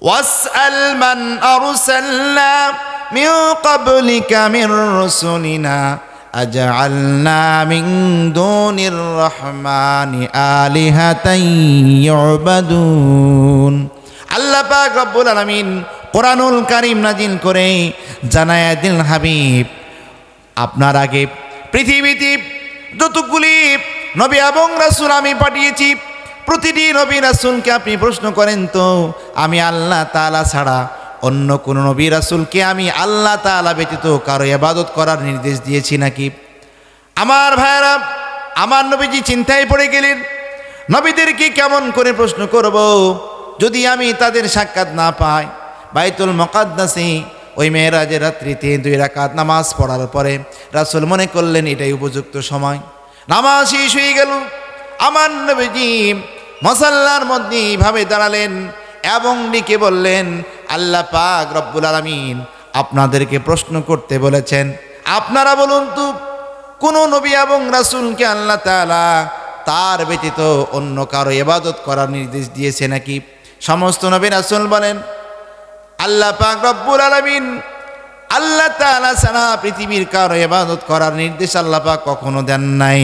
واسأل من أرسلنا من قبلك من رسلنا أجعلنا من دون الرحمن آلهة يعبدون আল্লাহ পাক রব্বুল আলামিন কোরআনুল কারীম নাজিল করে জানায়া দিল হাবিব, আপনার আগে পৃথিবীতে যতগুলি নবী এবং রাসূল আমি পাঠিয়েছি, প্রতিটি নবী রাসূলকে আপনি প্রশ্ন করেন তো আমি আল্লাহ তাআলা ছাড়া অন্য কোন নবী রাসূলকে আমি আল্লাহ তাআলা ব্যতীত কারো ইবাদত করার নির্দেশ দিয়েছি নাকি? আমার ভাইরা, আমার নবীজি চিন্তায় পড়ে গেলেন, নবীদেরকে কেমন করে প্রশ্ন করব যদি আমি তাদের সাক্ষাৎ না পাই। বাইতুল মুকাদ্দাসে ওই মেরাজের রাত্রিতে 2 রাকাত নামাজ পড়ার পরে রাসূল মনে করলেন এটাই উপযুক্ত সময়। নামাজ শেষ হয়ে গেল, আমার নবীজি মুসাল্লার মধ্যে এইভাবে দাঁড়ালেন এবং ডেকে বললেন, আল্লাহ পাক রব্বুল আলামিন আপনাদেরকে প্রশ্ন করতে বলেছেন, আপনারা বলুন তো কোন নবী এবং রাসূলকে আল্লাহ তাআলা তার ব্যতীত অন্য কারো ইবাদত করার নির্দেশ দিয়েছে নাকি? সমস্ত নবী রাসূল বলেন, আল্লাহ পাক রব্বুল আলামিন আল্লাহ তাআলা ছাড়া পৃথিবীর কারো ইবাদত করার নির্দেশ আল্লাহ পাক কখনো দেন নাই।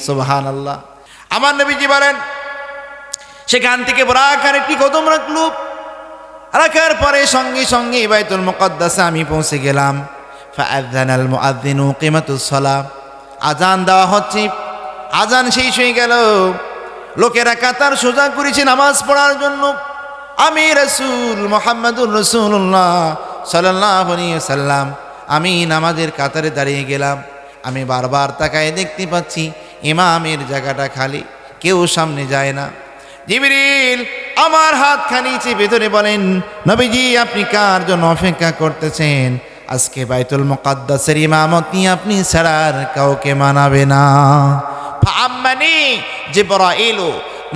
সুবহানাল্লাহ। আমার নবীজি বলেন, সেখান থেকে বরাকার একটি কদম রাখলো, রাখার পরে সঙ্গে সঙ্গে বাইতুল মুকাদ্দাসে আমি পৌঁছে গেলাম। ফাআযানাল মুআযযিনু কিমাতুস সালাহ, আজান দেওয়া হচ্ছে, আজান শেষ হয়ে গেল, লোকেরা কাতার সোজা করেছে নামাজ পড়ার জন্য। আমি রাসূল মুহাম্মদুর রাসূলুল্লাহ সাল্লাল্লাহু আলাইহি ওয়াসাল্লাম আমি নামাজের কাতারে দাঁড়িয়ে গেলাম। আমি বারবার তাকায় দেখতে পাচ্ছি ইমামের জায়গাটা খালি, কেউ সামনে যায় না। জিবরিল আমার হাতখানি চেপে ধরে বলেন, নবীজি আপনি কার জন্য অপেক্ষা করতেছেন? আজকে বাইতুল মুকাদ্দাসের ইমামতি আপনি ছাড়া আর কাউকে মানাবে না। ফাআম্মানি জিবরাইল,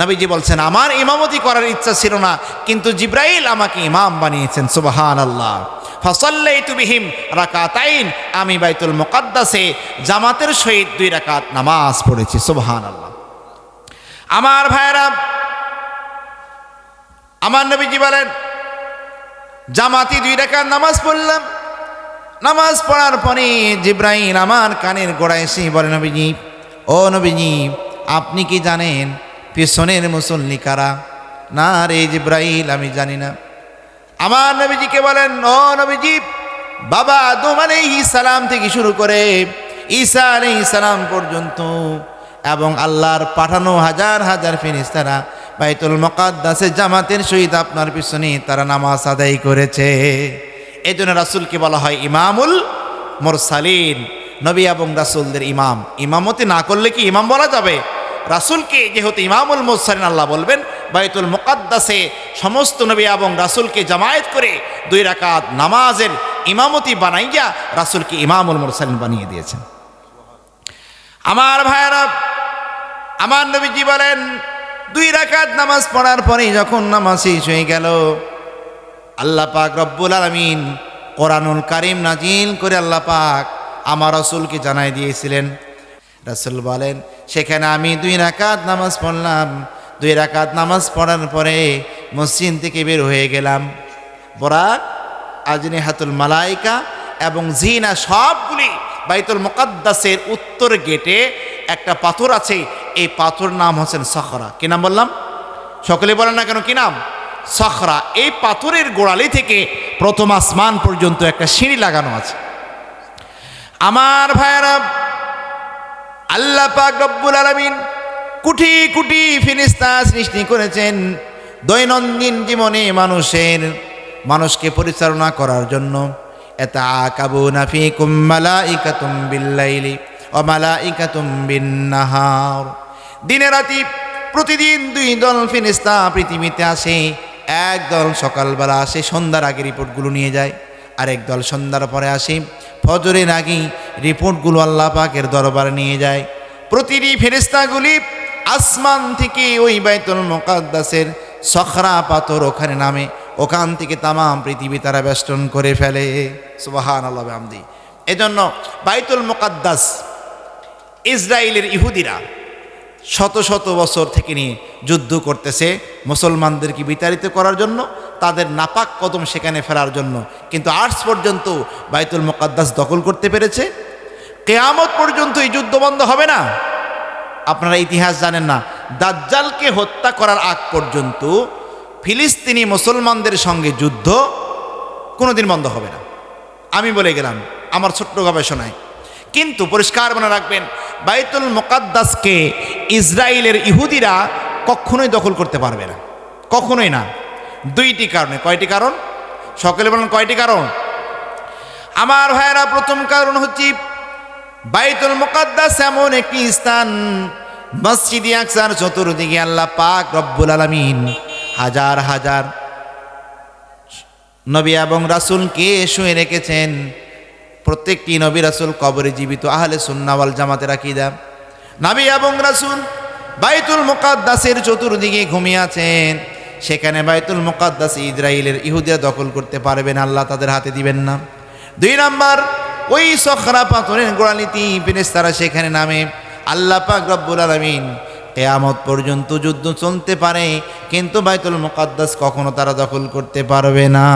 নবীজি বলছেন আমার ইমামতি করার ইচ্ছা ছিল না, কিন্তু জিবরাইল আমাকে ইমাম বানিয়েছেন। সুবহানাল্লাহ। ফাসাল্লাইতু বিহিম রাকাতাইন, আমি বাইতুল মুকাদ্দাসে জামাতের সহিত 2 রাকাত নামাজ পড়েছি। সুবহানাল্লাহ। আমার ভাইরা, আমার নবীজি বলেন জামাতি 2 রাকাত নামাজ পড়লাম। নামাজ পড়ার পরে জিবরাইল আমার কানের গোড়ায় এসে বলে, নবীজি ও নবীজি আপনি কি জানেন পিছনের মুসল্লি কারা? না রে জিবরাইল আমি জানি না। আমার নবীজিকে বলেন, ও নবীজি বাবা আদম আলাইহিস সালাম থেকে শুরু করে ঈসা আলাইহিস সালাম পর্যন্ত এবং আল্লাহর পাঠানো হাজার হাজার ফেরেশতারা বাইতুল মুকাদ্দাসে জামাতের সহিত আপনার পিছনে তারা নামাজ আদায় করেছে। এই জন্য রাসূলকে বলা হয় ইমামুল মুরসালিন, নবী এবং রাসূলদের ইমাম। ইমামতি না করলে কি ইমাম বলা যাবে? রাসূলকে যেহেতু ইমামুল মুরসালিন আল্লাহ বলবেন, বাইতুল মুকাদ্দাসে সমস্ত নবী এবং রাসূলকে জামায়াত করে 2 রাকাত নামাজের ইমামতি বানাইয়া রাসূলকে ইমামুল মুরসালিন বানিয়ে দিয়েছেন। আমার ভাইয়েরা, আমার নবীজি বলেন 2 রাকাত নামাজ পড়ার পরে যখন নামাজ শেষ হয়ে গেল, আল্লাহ পাক রব্বুল আলামিন কোরআনুল কারীম নাজিল করে আল্লাহ পাক আমার রাসূলকে জানাই দিয়েছিলেন। রাসূল বলেন সেখানে আমি 2 রাকাত নামাজ পড়লাম। 2 রাকাত নামাজ পড়ার পরে মসজিদ থেকে বের হয়ে গেলাম। বরাক, আজনিহাতুল মালাইকা এবং জিনা সবগুলি বাইতুল মুকাদ্দাসের উত্তর গেটে একটা পাথর আছে, এই পাথর নাম হচ্ছেন সখরা। কি নাম বললাম? সকলে বলেন না কেন কি নাম? সখরা। এই পাথরের গোড়ালি থেকে প্রথম আসমান পর্যন্ত একটা সিঁড়ি লাগানো আছে। আমার ভাইয়েরা, আল্লাহ পাক রব্বুল আলামিন কোটি কোটি ফেরেশতা সৃষ্টি করেছেন দৈনন্দিন জীবনে মানুষকে পরিচালনা করার জন্য। ইয়াতাকাবুনা ফীকুম মালাইকাতুম বিল্লাইলি ওয়া মালাইকাতুম বিন-নাহার, দিনে রাতে প্রতিদিন 2 দল ফেরেশতা পৃথিবীতে আসে। এক দল সকালবেলা আসে, সন্ধ্যার আগে রিপোর্টগুলো নিয়ে যায়, আরেক দল সন্ধ্যার পরে আসে, ফজরের আগে রিপোর্টগুলো আল্লাহ পাকের দরবারে নিয়ে যায়। প্রতিটি ফেরেশতাগুলি আসমান থেকে ওই বাইতুল মুকাদ্দাসের সখরা পাথর ওখানে নামে, ওখান থেকে তামাম পৃথিবী তারা বেষ্টন করে ফেলে। সুবহানাল্লাহ বিহামদি। এজন্য বাইতুল মুকাদ্দাস ইসরায়েলের ইহুদিরা শত শত বছর থেকে নিয়ে যুদ্ধ করতেছে মুসলমানদেরকে বিতাড়িত করার জন্য, তাদের নাপাক কদম সেখানে ফেরার জন্য, কিন্তু আজ পর্যন্ত বাইতুল মুকাদ্দাস দখল করতে পেরেছে। কিয়ামত পর্যন্ত এই যুদ্ধ বন্ধ হবে না। আপনারা ইতিহাস জানেন না, দাজ্জালকে হত্যা করার আগ পর্যন্ত ফিলিস্তিনি মুসলমানদের সঙ্গে যুদ্ধ কোনোদিন বন্ধ হবে না। আমি বলে গেলাম আমার ছোট্ট গবেষণায়। কিন্তু পরিষ্কার মনে রাখবেন, বাইতুল মুকাদ্দাসকে ইসরায়েলের ইহুদিরা কখনোই দখল করতে পারবে না, কখনোই না। দুইটি কারণে। কয়টি কারণ? সকলে বলেন কয়টি কারণ? আমার ভাইয়েরা, প্রথম কারণ হচ্ছে বাইতুল মুকাদ্দাস এমন একটি স্থান, মসজিদে আকসার চতুর্দিকে আল্লাহ পাক রব্বুল আলামিন হাজার হাজার নবী এবং রাসূলকে শুয়ে রেখেছেন। প্রত্যেকটি নবী রাসূল কবরে জীবিত, আহলে সুন্নাহ ওয়াল জামাতের আকীদা। নবী এবং রাসূল বাইতুল মুকাদ্দাসের চতুর্দিকে ঘুমিয়ে আছেন। সেখানে বাইতুল মুকাদ্দাস ইসরায়েলের ইহুদিরা দখল করতে পারবে না, আল্লাহ তাদের হাতে দিবেন না। দুই নাম্বার, ওই সখরা পাথরের গোড়ালিতে ফেরেশতারা সেখানে নামে। আল্লাহ পাক রব্বুল আলামিন কিয়ামত পর্যন্ত যুদ্ধ চলতে পারে, কিন্তু বাইতুল মুকাদ্দাস কখনো তারা দখল করতে পারবে না।